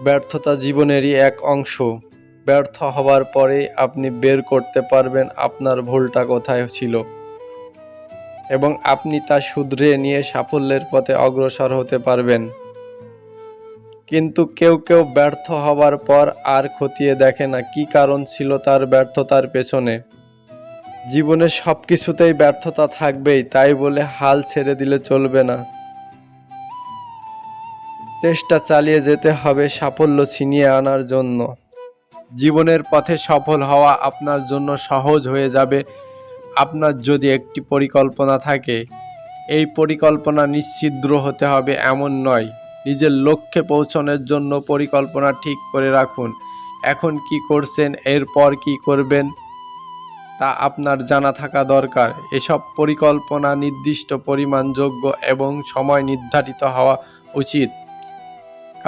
ব্যর্থতা জীবনেরই এক অংশ। ব্যর্থ হওয়ার পরেই আপনি বের করতে পারবেন আপনার ভুলটা কোথায় ছিল এবং আপনি তা শুধরে নিয়ে সাফল্যের পথে অগ্রসর হতে পারবেন। কিন্তু কেউ কেউ ব্যর্থ হওয়ার পর আর খতিয়ে দেখে না কী কারণ ছিল তার ব্যর্থতার পেছনে। জীবনে সব কিছুতেই ব্যর্থতা থাকবেই, তাই বলে হাল ছেড়ে দিলে চলবে না। চেষ্টা চালিয়ে যেতে হবে সাফল্য ছিনিয়ে আনার জন্য। জীবনের পথে সফল হওয়া আপনার জন্য সহজ হয়ে যাবে আপনার যদি একটি পরিকল্পনা থাকে। এই পরিকল্পনা নিশ্ছিদ্র হতে হবে এমন নয়। নিজের লক্ষ্যে পৌঁছানোর জন্য পরিকল্পনা ঠিক করে রাখুন। এখন কি করছেন, এরপর কি করবেন তা আপনার জানা থাকা দরকার। এসব পরিকল্পনা নির্দিষ্ট পরিমাণযোগ্য এবং সময় নির্ধারিত হওয়া উচিত।